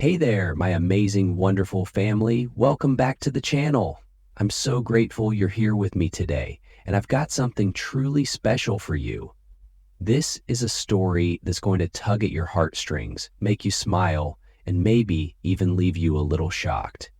Hey there, my amazing, wonderful family. Welcome back to the channel. I'm so grateful you're here with me today, and I've got something truly special for you. This is a story that's going to tug at your heartstrings, make you smile, and maybe even leave you a little shocked.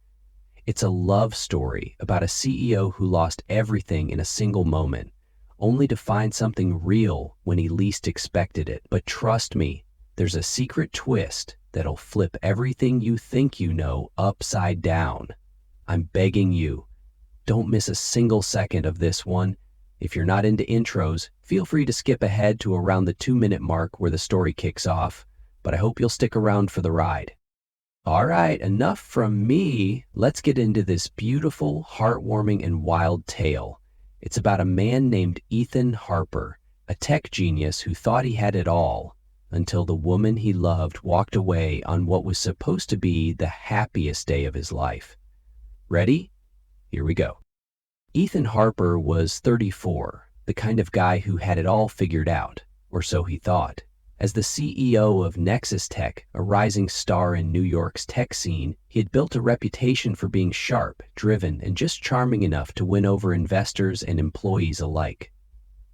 It's a love story about a CEO who lost everything in a single moment, only to find something real when he least expected it. But trust me, there's a secret twist that'll flip everything you think you know upside down. I'm begging you, don't miss a single second of this one. If you're not into intros, feel free to skip ahead to around the 2-minute mark where the story kicks off, but I hope you'll stick around for the ride. All right, enough from me. Let's get into this beautiful, heartwarming, and wild tale. It's about a man named Ethan Harper, a tech genius who thought he had it all, until the woman he loved walked away on what was supposed to be the happiest day of his life. Ready? Here we go. Ethan Harper was 34, the kind of guy who had it all figured out, or so he thought. As the CEO of Nexus Tech, a rising star in New York's tech scene, he had built a reputation for being sharp, driven, and just charming enough to win over investors and employees alike.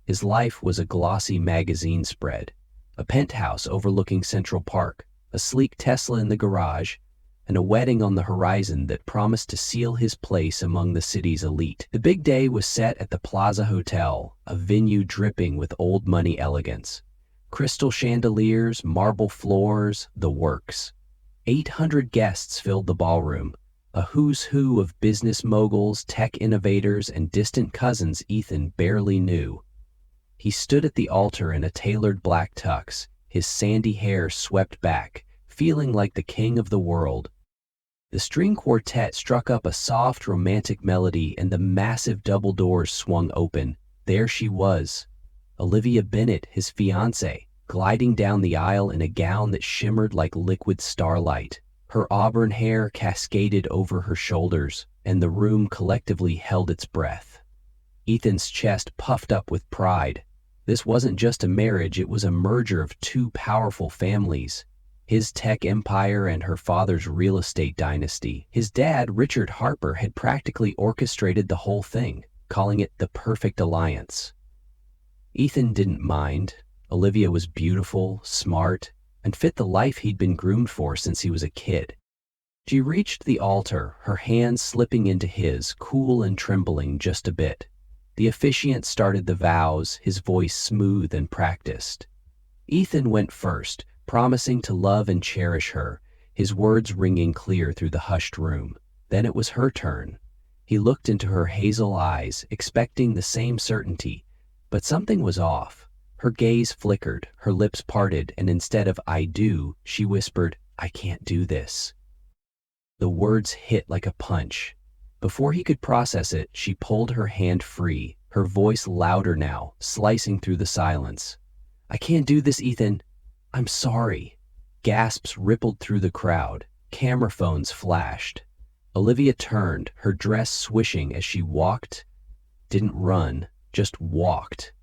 His life was a glossy magazine spread, a penthouse overlooking Central Park, a sleek Tesla in the garage, and a wedding on the horizon that promised to seal his place among the city's elite. The big day was set at the Plaza Hotel, a venue dripping with old money elegance. Crystal chandeliers, marble floors, the works. 800 guests filled the ballroom, a who's who of business moguls, tech innovators, and distant cousins Ethan barely knew. He stood at the altar in a tailored black tux, his sandy hair swept back, feeling like the king of the world. The string quartet struck up a soft, romantic melody, and the massive double doors swung open. There she was, Olivia Bennett, his fiancée, gliding down the aisle in a gown that shimmered like liquid starlight. Her auburn hair cascaded over her shoulders, and the room collectively held its breath. Ethan's chest puffed up with pride. This wasn't just a marriage, it was a merger of two powerful families. His tech empire and her father's real estate dynasty. His dad, Richard Harper, had practically orchestrated the whole thing, calling it the perfect alliance. Ethan didn't mind. Olivia was beautiful, smart, and fit the life he'd been groomed for since he was a kid. She reached the altar, her hands slipping into his, cool and trembling just a bit. The officiant started the vows, his voice smooth and practiced. Ethan went first, promising to love and cherish her, his words ringing clear through the hushed room. Then it was her turn. He looked into her hazel eyes, expecting the same certainty, but something was off. Her gaze flickered, her lips parted, and instead of "I do," she whispered, "I can't do this." The words hit like a punch. Before he could process it, she pulled her hand free, her voice louder now, slicing through the silence. "I can't do this, Ethan. I'm sorry." Gasps rippled through the crowd. Camera phones flashed. Olivia turned, her dress swishing as she walked. Didn't run, just walked.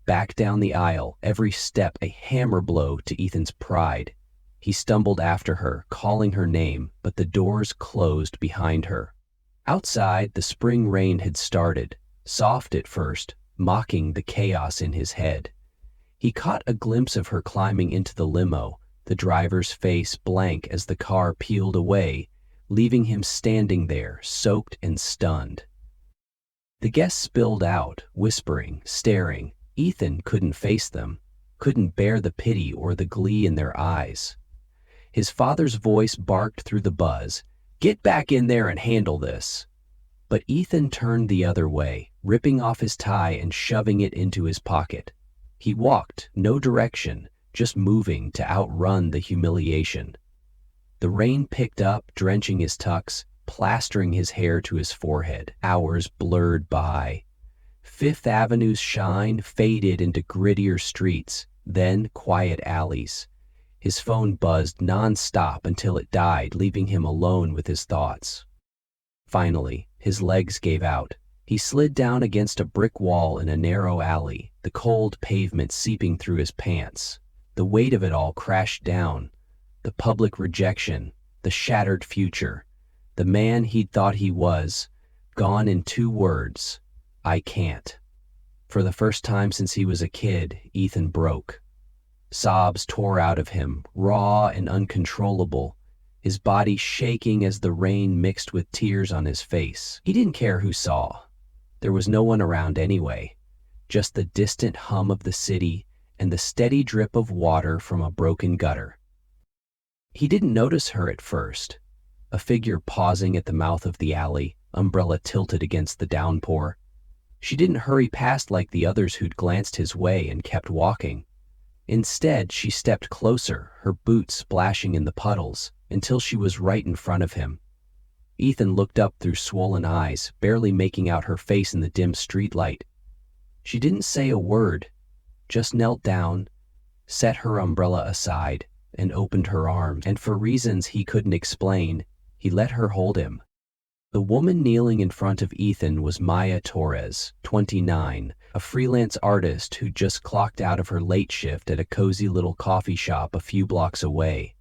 Back down the aisle, every step a hammer blow to Ethan's pride. He stumbled after her, calling her name, but the doors closed behind her. Outside, the spring rain had started, soft at first, mocking the chaos in his head. He caught a glimpse of her climbing into the limo, the driver's face blank as the car peeled away, leaving him standing there, soaked and stunned. The guests spilled out, whispering, staring. Ethan couldn't face them, couldn't bear the pity or the glee in their eyes. His father's voice barked through the buzz, "Get back in there and handle this." But Ethan turned the other way, ripping off his tie and shoving it into his pocket. He walked, no direction, just moving to outrun the humiliation. The rain picked up, drenching his tux, plastering his hair to his forehead. Hours blurred by. Fifth Avenue's shine faded into grittier streets, then quiet alleys. His phone buzzed non-stop until it died, leaving him alone with his thoughts. Finally, his legs gave out. He slid down against a brick wall in a narrow alley, the cold pavement seeping through his pants. The weight of it all crashed down. The public rejection, the shattered future. The man he'd thought he was, gone in 2 words: I can't. For the first time since he was a kid, Ethan broke. Sobs tore out of him, raw and uncontrollable, his body shaking as the rain mixed with tears on his face. He didn't care who saw. There was no one around anyway, just the distant hum of the city and the steady drip of water from a broken gutter. He didn't notice her at first, a figure pausing at the mouth of the alley, umbrella tilted against the downpour. She didn't hurry past like the others who'd glanced his way and kept walking. Instead, she stepped closer, her boots splashing in the puddles, until she was right in front of him. Ethan looked up through swollen eyes, barely making out her face in the dim streetlight. She didn't say a word, just knelt down, set her umbrella aside, and opened her arms, and for reasons he couldn't explain, he let her hold him. The woman kneeling in front of Ethan was Maya Torres, 29, a freelance artist who'd just clocked out of her late shift at a cozy little coffee shop a few blocks away.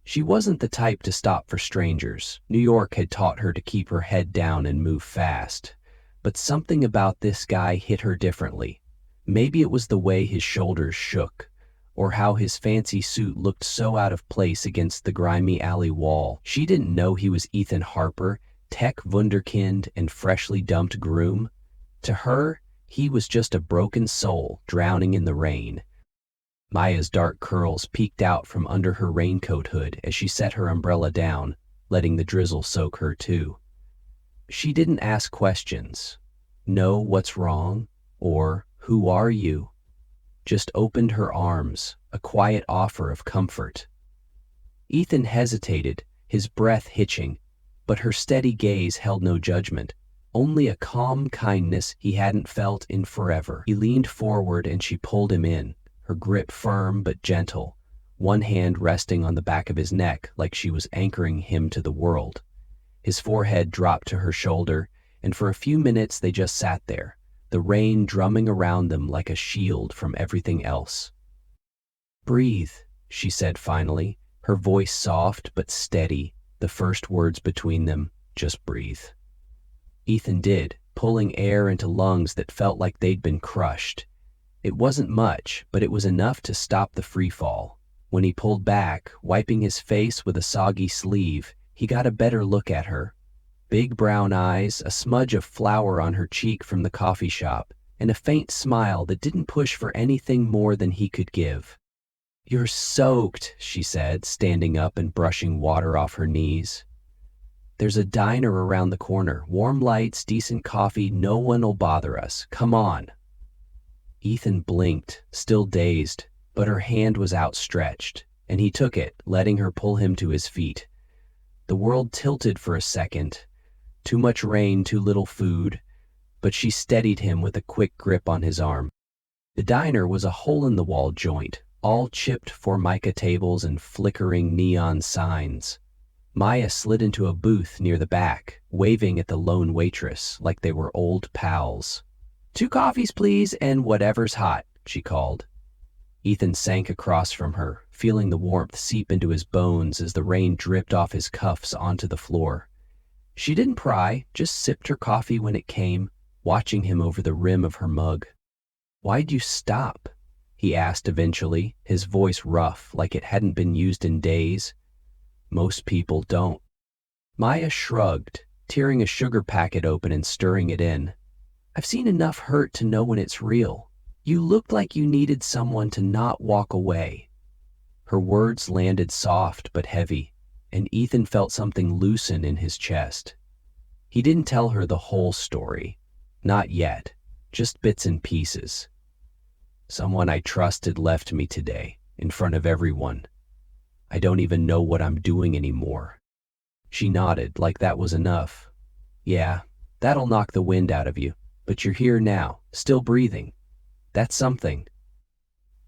She wasn't the type to stop for strangers. New York had taught her to keep her head down and move fast. But something about this guy hit her differently. Maybe it was the way his shoulders shook, or how his fancy suit looked so out of place against the grimy alley wall. She didn't know he was Ethan Harper, tech wunderkind and freshly dumped groom. To her, he was just a broken soul drowning in the rain. Maya's dark curls peeked out from under her raincoat hood as she set her umbrella down, letting the drizzle soak her too. She didn't ask questions, know what's wrong, or who are you? Just opened her arms, a quiet offer of comfort. Ethan hesitated, his breath hitching, but her steady gaze held no judgment, only a calm kindness he hadn't felt in forever. He leaned forward and she pulled him in, her grip firm but gentle, one hand resting on the back of his neck like she was anchoring him to the world. His forehead dropped to her shoulder, and for a few minutes they just sat there, the rain drumming around them like a shield from everything else. "Breathe," she said finally, her voice soft but steady, the first words between them, "just breathe." Ethan did, pulling air into lungs that felt like they'd been crushed. It wasn't much, but it was enough to stop the freefall. When he pulled back, wiping his face with a soggy sleeve, he got a better look at her. Big brown eyes, a smudge of flour on her cheek from the coffee shop, and a faint smile that didn't push for anything more than he could give. "You're soaked," she said, standing up and brushing water off her knees. "There's a diner around the corner, warm lights, decent coffee, no one'll bother us. Come on." Ethan blinked, still dazed, but her hand was outstretched, and he took it, letting her pull him to his feet. The world tilted for a second. Too much rain, too little food, but she steadied him with a quick grip on his arm. The diner was a hole-in-the-wall joint, all chipped formica tables and flickering neon signs. Maya slid into a booth near the back, waving at the lone waitress like they were old pals. "2 coffees, please, and whatever's hot," she called. Ethan sank across from her, feeling the warmth seep into his bones as the rain dripped off his cuffs onto the floor. She didn't pry, just sipped her coffee when it came, watching him over the rim of her mug. "Why'd you stop?" he asked eventually, his voice rough, like it hadn't been used in days. "Most people don't." Maya shrugged, tearing a sugar packet open and stirring it in. "I've seen enough hurt to know when it's real. You looked like you needed someone to not walk away." Her words landed soft but heavy, and Ethan felt something loosen in his chest. He didn't tell her the whole story. Not yet, just bits and pieces. "Someone I trusted left me today, in front of everyone. I don't even know what I'm doing anymore." She nodded like that was enough. "Yeah, that'll knock the wind out of you, but you're here now, still breathing. That's something."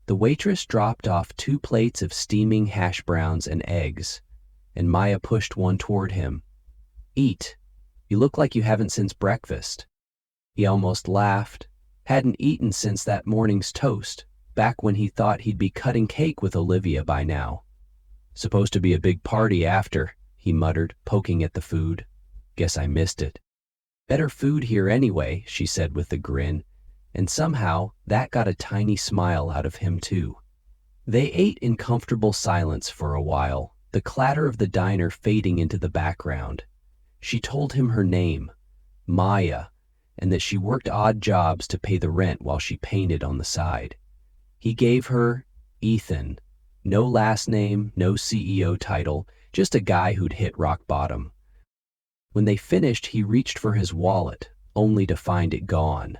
The waitress dropped off 2 plates of steaming hash browns and eggs, and Maya pushed one toward him. "Eat. You look like you haven't since breakfast." He almost laughed. Hadn't eaten since that morning's toast, back when he thought he'd be cutting cake with Olivia by now. "Supposed to be a big party after." he muttered, poking at the food. Guess I missed it. Better food here anyway, she said with a grin, and somehow that got a tiny smile out of him too. They ate in comfortable silence for a while, the clatter of the diner fading into the background. She told him her name, Maya, and that she worked odd jobs to pay the rent while she painted on the side. He gave her Ethan. No last name, no CEO title, just a guy who'd hit rock bottom. When they finished, he reached for his wallet, only to find it gone,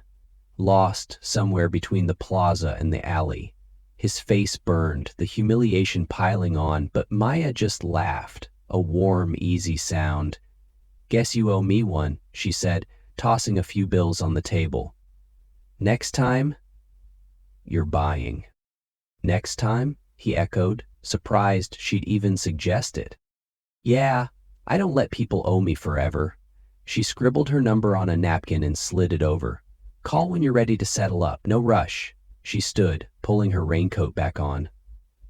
lost somewhere between the plaza and the alley. His face burned, the humiliation piling on, but Maya just laughed, a warm, easy sound. Guess you owe me one, she said, tossing a few bills on the table. Next time, you're buying. Next time? He echoed, surprised she'd even suggest it. Yeah, I don't let people owe me forever. She scribbled her number on a napkin and slid it over. Call when you're ready to settle up, no rush. She stood, pulling her raincoat back on.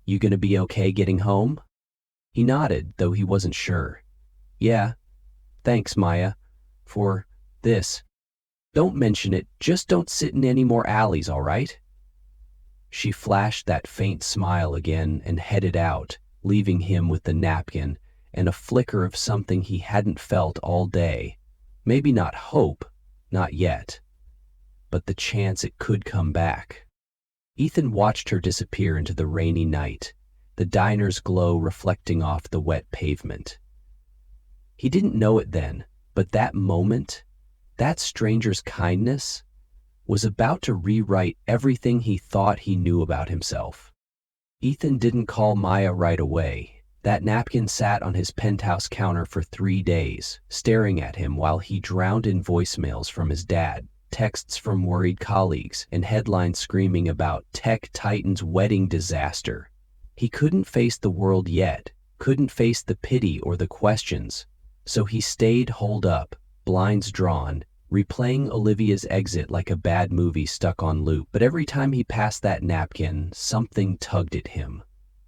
You gonna be okay getting home? He nodded, though he wasn't sure. Yeah. Thanks, Maya. For this. Don't mention it, just don't sit in any more alleys, all right? She flashed that faint smile again and headed out, leaving him with the napkin and a flicker of something he hadn't felt all day. Maybe not hope, not yet, but the chance it could come back. Ethan watched her disappear into the rainy night, the diner's glow reflecting off the wet pavement. He didn't know it then, but that moment, that stranger's kindness, was about to rewrite everything he thought he knew about himself. Ethan didn't call Maya right away. That napkin sat on his penthouse counter for 3 days, staring at him while he drowned in voicemails from his dad, texts from worried colleagues, and headlines screaming about tech titan's wedding disaster. He couldn't face the world yet, couldn't face the pity or the questions, so he stayed holed up, blinds drawn, replaying Olivia's exit like a bad movie stuck on loop. But every time he passed that napkin, something tugged at him.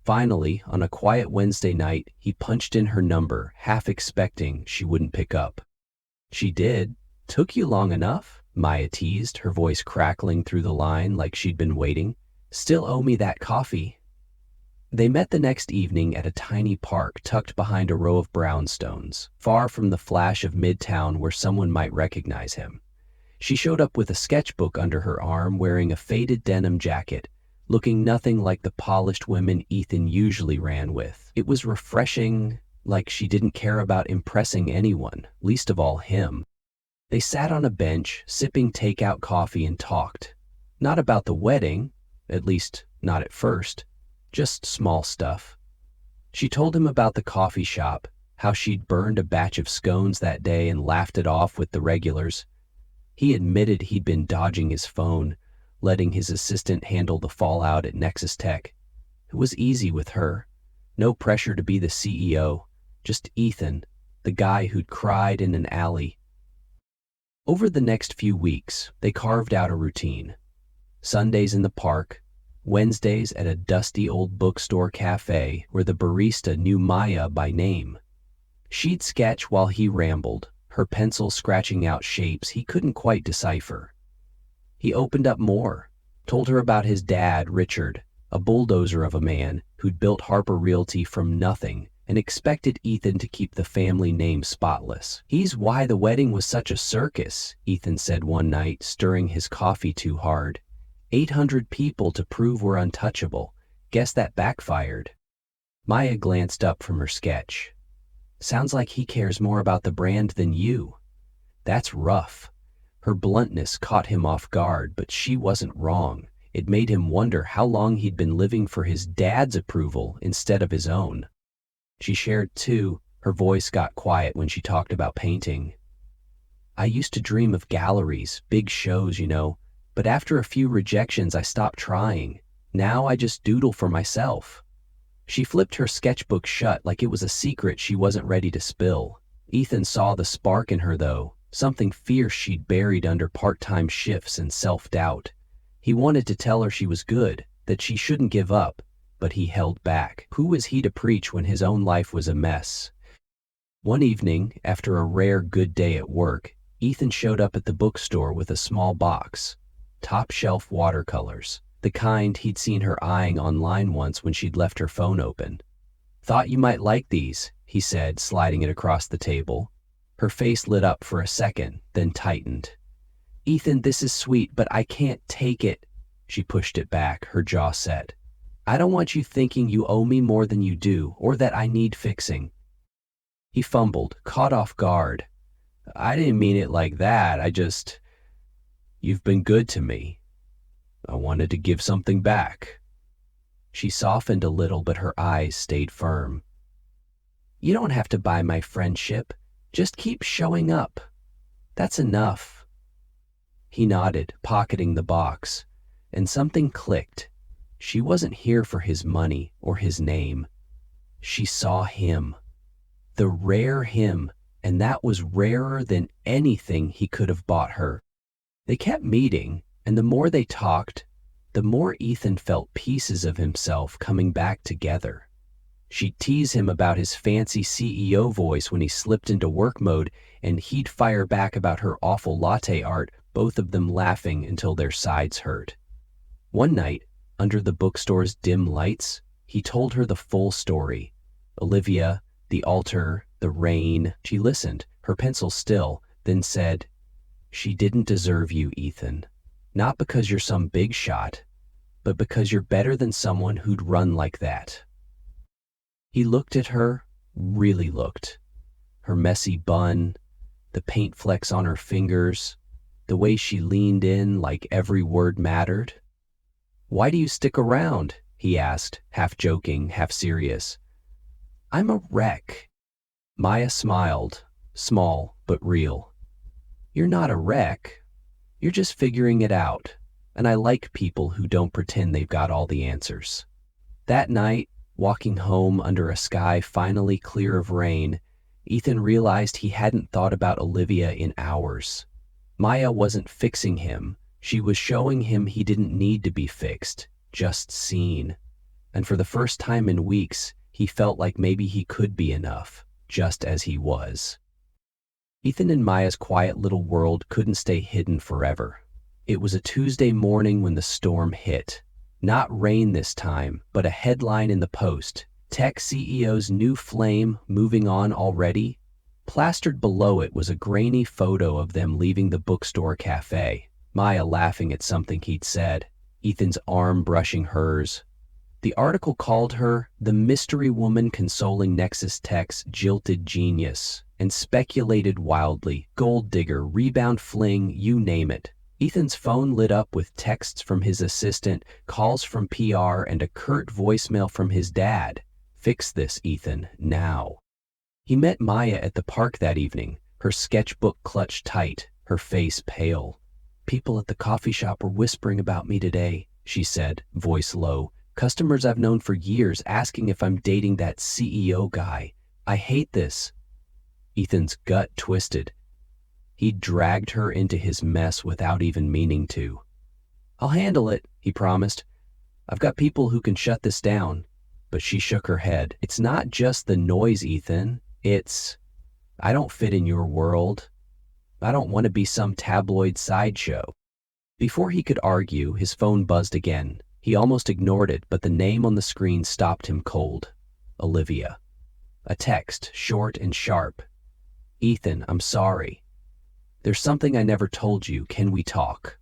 Finally, on a quiet Wednesday night, he punched in her number, half expecting she wouldn't pick up. She did. Took you long enough? Maya teased, her voice crackling through the line like she'd been waiting. Still owe me that coffee. They met the next evening at a tiny park tucked behind a row of brownstones, far from the flash of Midtown where someone might recognize him. She showed up with a sketchbook under her arm, wearing a faded denim jacket, looking nothing like the polished women Ethan usually ran with. It was refreshing, like she didn't care about impressing anyone, least of all him. They sat on a bench, sipping takeout coffee, and talked. Not about the wedding, at least not at first. Just small stuff. She told him about the coffee shop, how she'd burned a batch of scones that day and laughed it off with the regulars. He admitted he'd been dodging his phone, letting his assistant handle the fallout at Nexus Tech. It was easy with her. No pressure to be the CEO, just Ethan, the guy who'd cried in an alley. Over the next few weeks, they carved out a routine. Sundays in the park, Wednesdays at a dusty old bookstore cafe where the barista knew Maya by name. She'd sketch while he rambled, her pencil scratching out shapes he couldn't quite decipher. He opened up more, told her about his dad, Richard, a bulldozer of a man who'd built Harper Realty from nothing and expected Ethan to keep the family name spotless. He's why the wedding was such a circus, Ethan said one night, stirring his coffee too hard. 800 people to prove we're untouchable. Guess that backfired. Maya glanced up from her sketch. Sounds like he cares more about the brand than you. That's rough. Her bluntness caught him off guard, but she wasn't wrong. It made him wonder how long he'd been living for his dad's approval instead of his own. She shared too. Her voice got quiet when she talked about painting. I used to dream of galleries, big shows, but after a few rejections I stopped trying. Now I just doodle for myself. She flipped her sketchbook shut like it was a secret she wasn't ready to spill. Ethan saw the spark in her though, something fierce she'd buried under part-time shifts and self-doubt. He wanted to tell her she was good, that she shouldn't give up, but he held back. Who was he to preach when his own life was a mess? One evening, after a rare good day at work, Ethan showed up at the bookstore with a small box. Top-shelf watercolors, the kind he'd seen her eyeing online once when she'd left her phone open. "Thought you might like these," he said, sliding it across the table. Her face lit up for a second, then tightened. "Ethan, this is sweet, but I can't take it." She pushed it back, her jaw set. "I don't want you thinking you owe me more than you do, or that I need fixing." He fumbled, caught off guard. "I didn't mean it like that. You've been good to me. I wanted to give something back." She softened a little, but her eyes stayed firm. "You don't have to buy my friendship. Just keep showing up. That's enough." He nodded, pocketing the box, and something clicked. She wasn't here for his money or his name. She saw him. The rare him, and that was rarer than anything he could have bought her. They kept meeting, and the more they talked, the more Ethan felt pieces of himself coming back together. She'd tease him about his fancy CEO voice when he slipped into work mode, and he'd fire back about her awful latte art, both of them laughing until their sides hurt. One night, under the bookstore's dim lights, he told her the full story. Olivia, the altar, the rain. She listened, her pencil still, then said, "She didn't deserve you, Ethan. Not because you're some big shot, but because you're better than someone who'd run like that." He looked at her, really looked. Her messy bun, the paint flecks on her fingers, the way she leaned in like every word mattered. "Why do you stick around?" he asked, half joking, half serious. "I'm a wreck." Maya smiled, small but real. "You're not a wreck. You're just figuring it out, and I like people who don't pretend they've got all the answers." That night, walking home under a sky finally clear of rain, Ethan realized he hadn't thought about Olivia in hours. Maya wasn't fixing him. She was showing him he didn't need to be fixed, just seen. And for the first time in weeks, he felt like maybe he could be enough, just as he was. Ethan and Maya's quiet little world couldn't stay hidden forever. It was a Tuesday morning when the storm hit. Not rain this time, but a headline in the Post. Tech CEO's new flame moving on already. Plastered below it was a grainy photo of them leaving the bookstore cafe. Maya laughing at something he'd said, Ethan's arm brushing hers. The article called her the mystery woman consoling Nexus Tech's jilted genius, and speculated wildly, gold digger, rebound fling, you name it. Ethan's phone lit up with texts from his assistant, calls from PR, and a curt voicemail from his dad. "Fix this, Ethan, now." He met Maya at the park that evening, her sketchbook clutched tight, her face pale. "People at the coffee shop were whispering about me today," she said, voice low. "Customers I've known for years asking if I'm dating that CEO guy. I hate this." Ethan's gut twisted. He dragged her into his mess without even meaning to. "I'll handle it," he promised. "I've got people who can shut this down." But she shook her head. "It's not just the noise, Ethan. I don't fit in your world. I don't want to be some tabloid sideshow." Before he could argue, his phone buzzed again. He almost ignored it, but the name on the screen stopped him cold. Olivia. A text, short and sharp. "Ethan, I'm sorry. There's something I never told you. Can we talk?"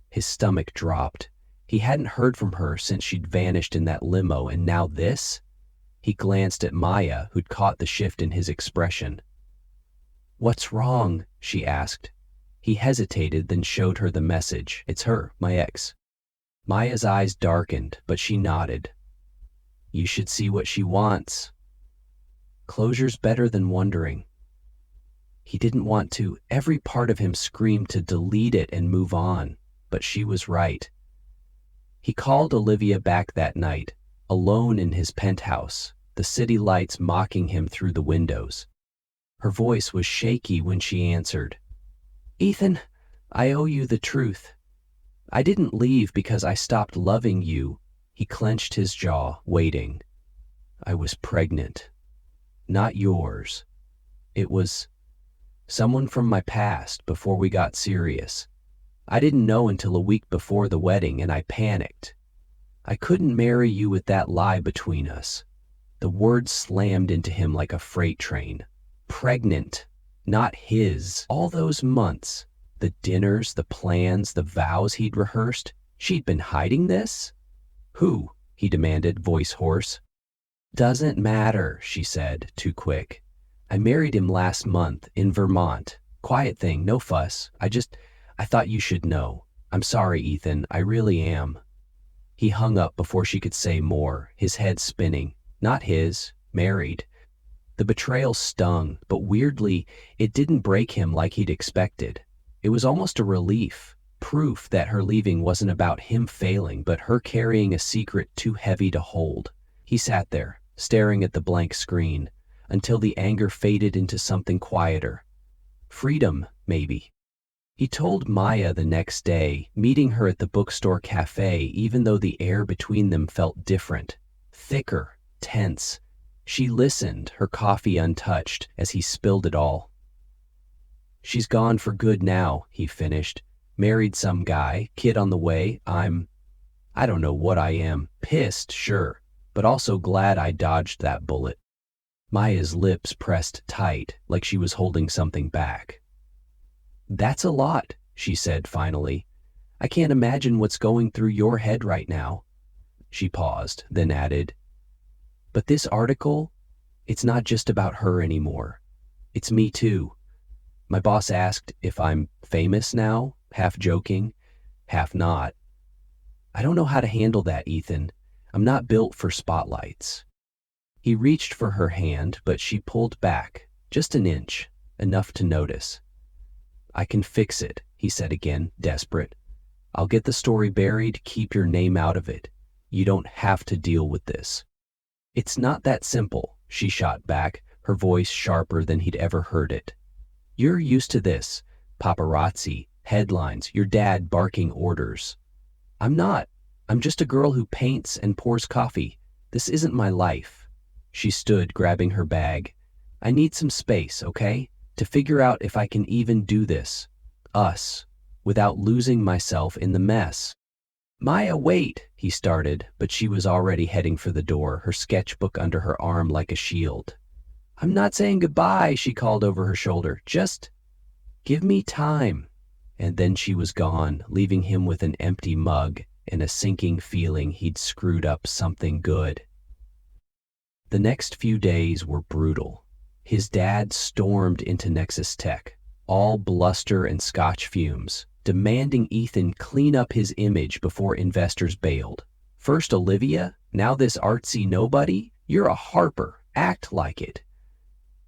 His stomach dropped. He hadn't heard from her since she'd vanished in that limo, and now this? He glanced at Maya, who'd caught the shift in his expression. "What's wrong?" she asked. He hesitated, then showed her the message. "It's her, my ex." Maya's eyes darkened, but she nodded. "You should see what she wants." Closure's better than wondering. He didn't want to. Every part of him screamed to delete it and move on, but she was right. He called Olivia back that night, alone in his penthouse, the city lights mocking him through the windows. Her voice was shaky when she answered. "Ethan, I owe you the truth. I didn't leave because I stopped loving you." He clenched his jaw, waiting. "I was pregnant. Not yours. It was someone from my past before we got serious. I didn't know until a week before the wedding and I panicked. I couldn't marry you with that lie between us. The words slammed into him like a freight train. Pregnant, not his. All those months, the dinners, the plans, the vows he'd rehearsed, she'd been hiding this? Who? He demanded, voice hoarse. Doesn't matter, she said, too quick. I married him last month in Vermont. Quiet thing, no fuss. I thought you should know. I'm sorry, Ethan, I really am. He hung up before she could say more, his head spinning. Not his, married. The betrayal stung, but weirdly, it didn't break him like he'd expected. It was almost a relief, proof that her leaving wasn't about him failing, but her carrying a secret too heavy to hold. He sat there, staring at the blank screen, until the anger faded into something quieter. Freedom, maybe. He told Maya the next day, meeting her at the bookstore cafe, even though the air between them felt different, thicker, tense. She listened, her coffee untouched, as he spilled it all. She's gone for good now, he finished. Married some guy, kid on the way. I don't know what I am. Pissed, sure, but also glad I dodged that bullet. Maya's lips pressed tight, like she was holding something back. That's a lot, she said finally. I can't imagine what's going through your head right now. She paused, then added, but this article, it's not just about her anymore. It's me too. My boss asked if I'm famous now, half joking, half not. I don't know how to handle that, Ethan. I'm not built for spotlights. He reached for her hand, but she pulled back, just an inch, enough to notice. I can fix it, he said again, desperate. I'll get the story buried, keep your name out of it. You don't have to deal with this. It's not that simple, she shot back, her voice sharper than he'd ever heard it. You're used to this. Paparazzi, headlines, your dad barking orders. I'm not. I'm just a girl who paints and pours coffee. This isn't my life. She stood, grabbing her bag. I need some space, okay? To figure out if I can even do this. Us. Without losing myself in the mess. Maya, wait, he started, but she was already heading for the door, her sketchbook under her arm like a shield. I'm not saying goodbye, she called over her shoulder. Just give me time. And then she was gone, leaving him with an empty mug and a sinking feeling he'd screwed up something good. The next few days were brutal. His dad stormed into Nexus Tech, all bluster and scotch fumes, demanding Ethan clean up his image before investors bailed. First Olivia, now this artsy nobody? You're a Harper, act like it.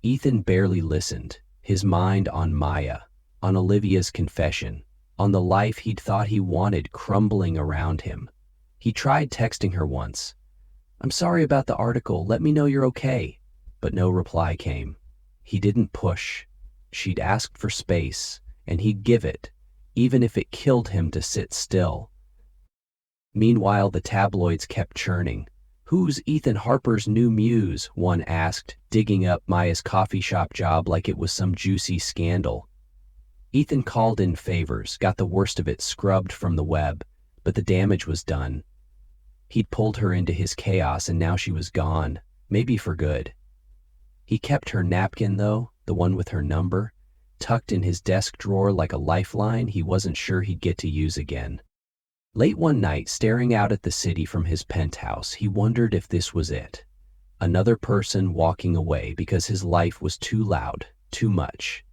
Ethan barely listened, his mind on Maya, on Olivia's confession, on the life he'd thought he wanted crumbling around him. He tried texting her once. I'm sorry about the article, let me know you're okay. But no reply came. He didn't push. She'd asked for space, and he'd give it, even if it killed him to sit still. Meanwhile, the tabloids kept churning. Who's Ethan Harper's new muse? One asked, digging up Maya's coffee shop job like it was some juicy scandal. Ethan called in favors, got the worst of it scrubbed from the web, but the damage was done. He'd pulled her into his chaos and now she was gone, maybe for good. He kept her napkin though, the one with her number, tucked in his desk drawer like a lifeline he wasn't sure he'd get to use again. Late one night, staring out at the city from his penthouse, he wondered if this was it. Another person walking away because his life was too loud, too much.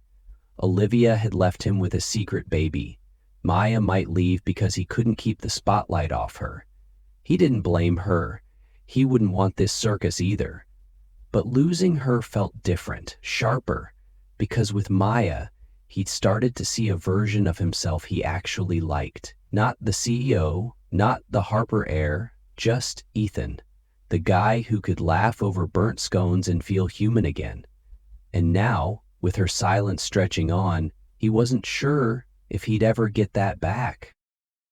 Olivia had left him with a secret baby. Maya might leave because he couldn't keep the spotlight off her. He didn't blame her. He wouldn't want this circus either. But losing her felt different, sharper, because with Maya, he'd started to see a version of himself he actually liked. Not the CEO, not the Harper heir, just Ethan, the guy who could laugh over burnt scones and feel human again. And now, with her silence stretching on, he wasn't sure if he'd ever get that back.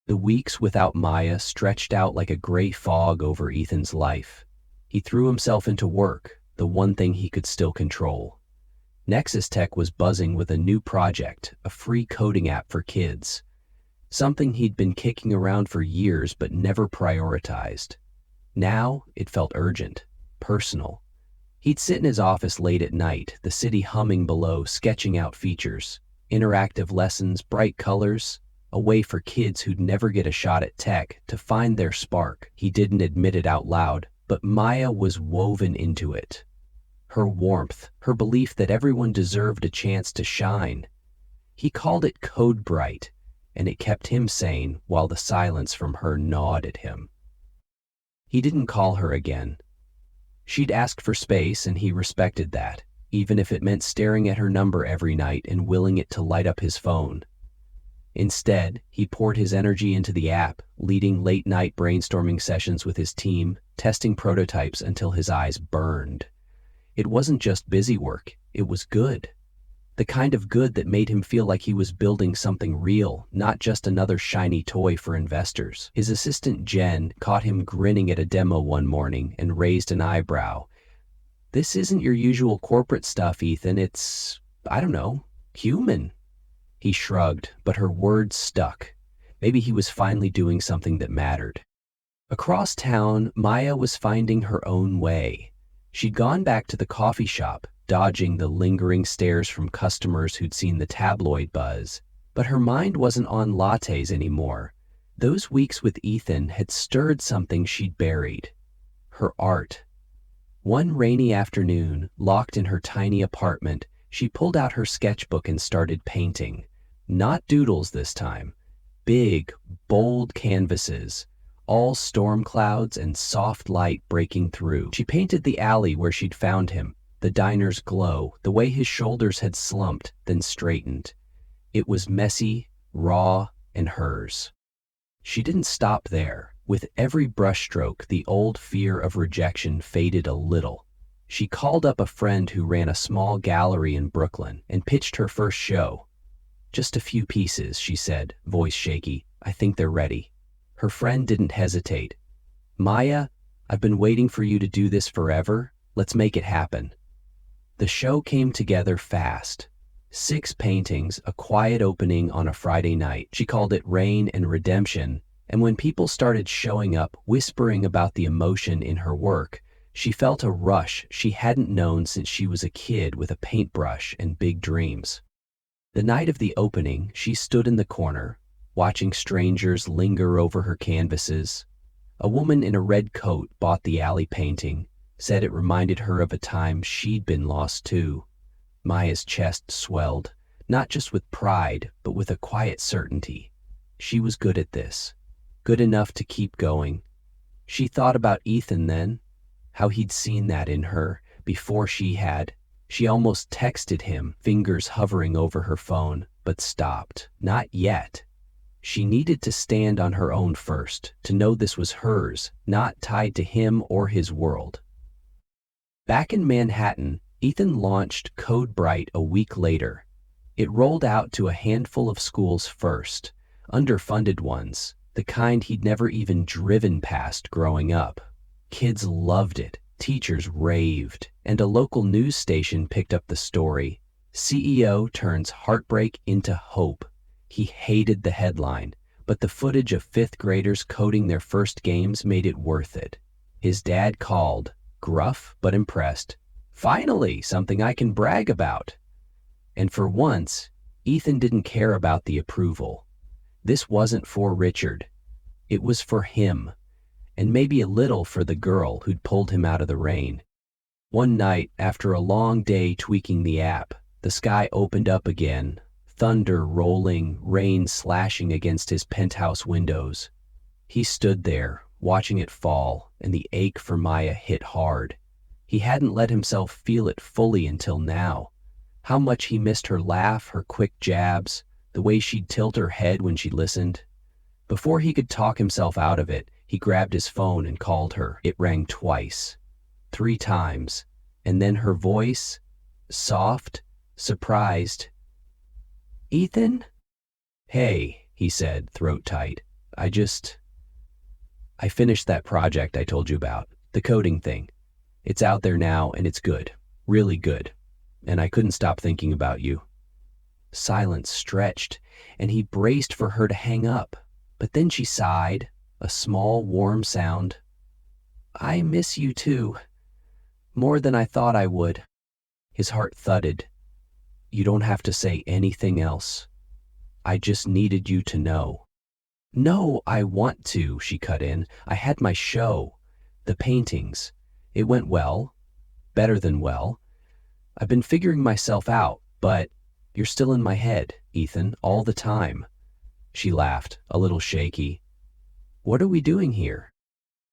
The weeks without Maya stretched out like a gray fog over Ethan's life. He threw himself into work, the one thing he could still control. Nexus Tech was buzzing with a new project, a free coding app for kids. Something he'd been kicking around for years but never prioritized. Now, it felt urgent, personal. He'd sit in his office late at night, the city humming below, sketching out features. Interactive lessons, bright colors, a way for kids who'd never get a shot at tech to find their spark. He didn't admit it out loud, but Maya was woven into it. Her warmth, her belief that everyone deserved a chance to shine. He called it Code Bright, and it kept him sane while the silence from her gnawed at him. He didn't call her again. She'd asked for space, and he respected that, even if it meant staring at her number every night and willing it to light up his phone. Instead, he poured his energy into the app, leading late-night brainstorming sessions with his team, testing prototypes until his eyes burned. It wasn't just busy work, it was good. The kind of good that made him feel like he was building something real, not just another shiny toy for investors. His assistant Jen caught him grinning at a demo one morning and raised an eyebrow. "This isn't your usual corporate stuff, Ethan. It's, I don't know, human." He shrugged, but her words stuck. Maybe he was finally doing something that mattered. Across town, Maya was finding her own way. She'd gone back to the coffee shop, dodging the lingering stares from customers who'd seen the tabloid buzz. But her mind wasn't on lattes anymore. Those weeks with Ethan had stirred something she'd buried. Her art. One rainy afternoon, locked in her tiny apartment, she pulled out her sketchbook and started painting. Not doodles this time. Big, bold canvases. All storm clouds and soft light breaking through. She painted the alley where she'd found him, the diner's glow, the way his shoulders had slumped, then straightened. It was messy, raw, and hers. She didn't stop there. With every brushstroke, the old fear of rejection faded a little. She called up a friend who ran a small gallery in Brooklyn and pitched her first show. "Just a few pieces," she said, voice shaky. "I think they're ready." Her friend didn't hesitate. "Maya, I've been waiting for you to do this forever. Let's make it happen." The show came together fast. 6 paintings, a quiet opening on a Friday night. She called it Rain and Redemption, and when people started showing up, whispering about the emotion in her work, she felt a rush she hadn't known since she was a kid with a paintbrush and big dreams. The night of the opening, she stood in the corner, watching strangers linger over her canvases. A woman in a red coat bought the alley painting, said it reminded her of a time she'd been lost too. Maya's chest swelled, not just with pride, but with a quiet certainty. She was good at this, good enough to keep going. She thought about Ethan then, how he'd seen that in her before she had. She almost texted him, fingers hovering over her phone, but stopped. Not yet. She needed to stand on her own first, to know this was hers, not tied to him or his world. Back in Manhattan, Ethan launched Code Bright a week later. It rolled out to a handful of schools first, underfunded ones, the kind he'd never even driven past growing up. Kids loved it, teachers raved, and a local news station picked up the story. CEO turns heartbreak into hope. He hated the headline, but the footage of 5th graders coding their first games made it worth it. His dad called, gruff but impressed. "Finally, something I can brag about." And for once, Ethan didn't care about the approval. This wasn't for Richard. It was for him, and maybe a little for the girl who'd pulled him out of the rain. One night, after a long day tweaking the app, the sky opened up again, thunder rolling, rain slashing against his penthouse windows. He stood there, watching it fall, and the ache for Maya hit hard. He hadn't let himself feel it fully until now. How much he missed her laugh, her quick jabs, the way she'd tilt her head when she listened. Before he could talk himself out of it, he grabbed his phone and called her. It rang twice, 3 times, and then her voice, soft, surprised. "Ethan?" "Hey," he said, throat tight. I finished that project I told you about, the coding thing. It's out there now and it's good, really good." and I couldn't stop thinking about you." Silence stretched, and he braced for her to hang up. But then she sighed, a small, warm sound. "I miss you too, more than I thought I would." His heart thudded. "You don't have to say anything else. I just needed you to know." "No, I want to," she cut in. "I had my show. The paintings. It went well. Better than well. I've been figuring myself out, but you're still in my head, Ethan, all the time." She laughed, a little shaky. "What are we doing here?"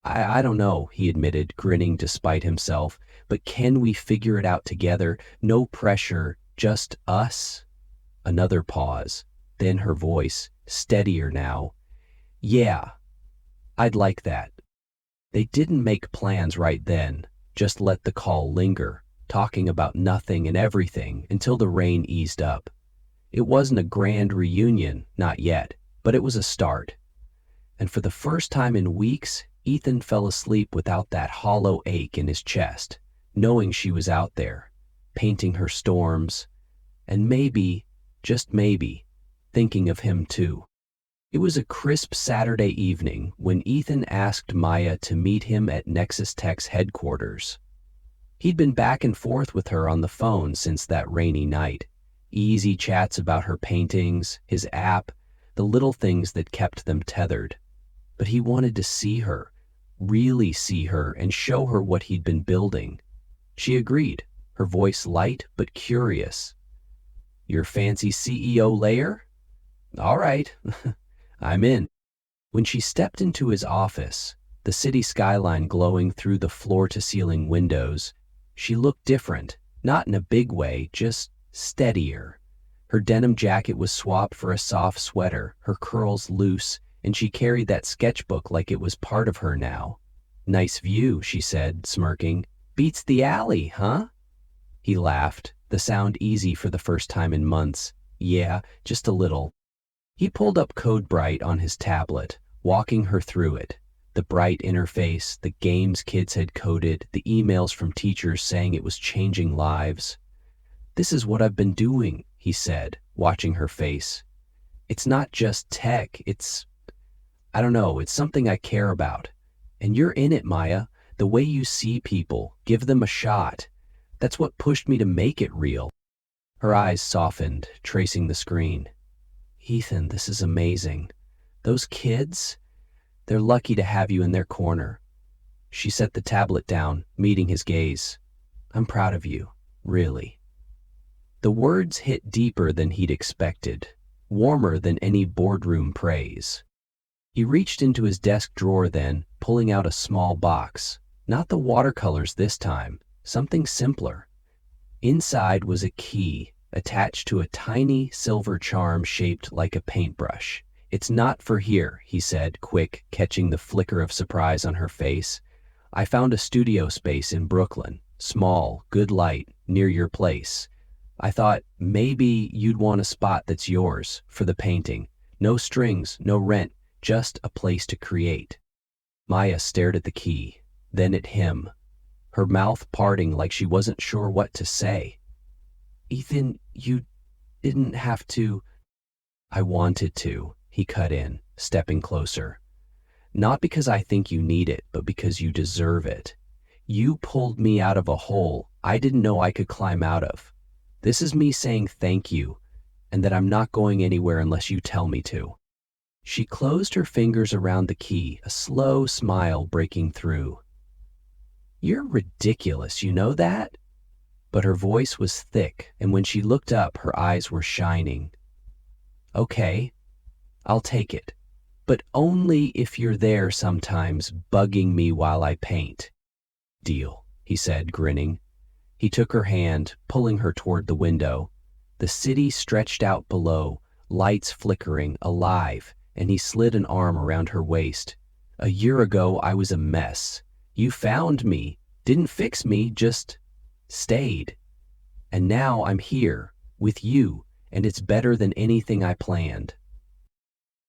I don't know," he admitted, grinning despite himself. "But can we figure it out together? No pressure, just us?" Another pause. Then her voice, steadier now. "Yeah, I'd like that." They didn't make plans right then, just let the call linger, talking about nothing and everything until the rain eased up. It wasn't a grand reunion, not yet, but it was a start. And for the first time in weeks, Ethan fell asleep without that hollow ache in his chest, knowing she was out there, painting her storms, and maybe, just maybe, thinking of him too. It was a crisp Saturday evening when Ethan asked Maya to meet him at Nexus Tech's headquarters. He'd been back and forth with her on the phone since that rainy night. Easy chats about her paintings, his app, the little things that kept them tethered. But he wanted to see her, really see her, and show her what he'd been building. She agreed, her voice light but curious. "Your fancy CEO lair? All right, I'm in." When she stepped into his office, the city skyline glowing through the floor-to-ceiling windows, she looked different, not in a big way, just steadier. Her denim jacket was swapped for a soft sweater, her curls loose, and she carried that sketchbook like it was part of her now. "Nice view," she said, smirking. "Beats the alley, huh?" He laughed, the sound easy for the first time in months. "Yeah, just a little." He pulled up CodeBright on his tablet, walking her through it. The bright interface, the games kids had coded, the emails from teachers saying it was changing lives. "This is what I've been doing," he said, watching her face. "It's not just tech, I don't know, it's something I care about. And you're in it, Maya, the way you see people, give them a shot. That's what pushed me to make it real." Her eyes softened, tracing the screen. "Ethan, this is amazing. Those kids, they're lucky to have you in their corner." She set the tablet down, meeting his gaze. "I'm proud of you, really." The words hit deeper than he'd expected, warmer than any boardroom praise. He reached into his desk drawer then, pulling out a small box. Not the watercolors this time, something simpler. Inside was a key, attached to a tiny silver charm shaped like a paintbrush. "It's not for here," he said, quick, catching the flicker of surprise on her face. "I found a studio space in Brooklyn, small, good light, near your place. I thought maybe you'd want a spot that's yours, for the painting. No strings, no rent, just a place to create." Maya stared at the key, then at him, her mouth parting like she wasn't sure what to say. "Ethan, you didn't have to." "I wanted to," he cut in, stepping closer. "Not because I think you need it, but because you deserve it. You pulled me out of a hole I didn't know I could climb out of. This is me saying thank you, and that I'm not going anywhere unless you tell me to." She closed her fingers around the key, a slow smile breaking through. "You're ridiculous, you know that?" But her voice was thick, and when she looked up, her eyes were shining. "Okay, I'll take it, but only if you're there sometimes bugging me while I paint." "Deal," he said, grinning. He took her hand, pulling her toward the window. The city stretched out below, lights flickering, alive, and he slid an arm around her waist. "A year ago, I was a mess. You found me, didn't fix me, just stayed. And now I'm here, with you, and it's better than anything I planned."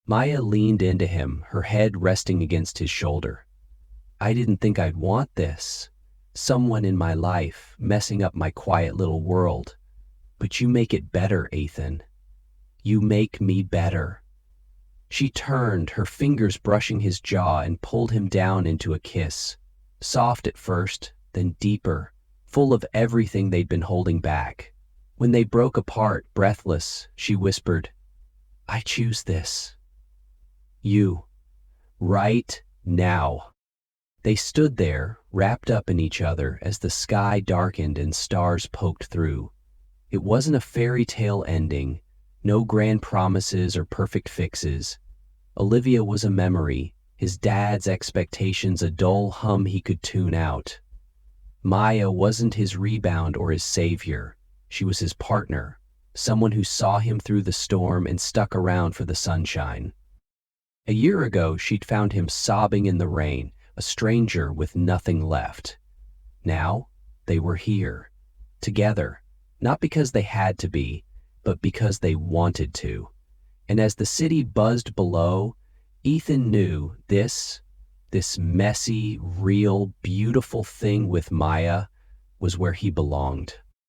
Maya leaned into him, her head resting against his shoulder. "I didn't think I'd want this. someone in my life, messing up my quiet little world. But you make it better, Ethan. You make me better." She turned, her fingers brushing his jaw, and pulled him down into a kiss. Soft at first, then deeper, full of everything they'd been holding back. When they broke apart, breathless, she whispered, "I choose this. You. Right now." They stood there, wrapped up in each other as the sky darkened and stars poked through. It wasn't a fairy tale ending, no grand promises or perfect fixes. Olivia was a memory, his dad's expectations a dull hum he could tune out. Maya wasn't his rebound or his savior. She was his partner, someone who saw him through the storm and stuck around for the sunshine. A year ago, she'd found him sobbing in the rain, a stranger with nothing left. Now, they were here, together, not because they had to be, but because they wanted to. And as the city buzzed below, Ethan knew this messy, real, beautiful thing with Maya was where he belonged.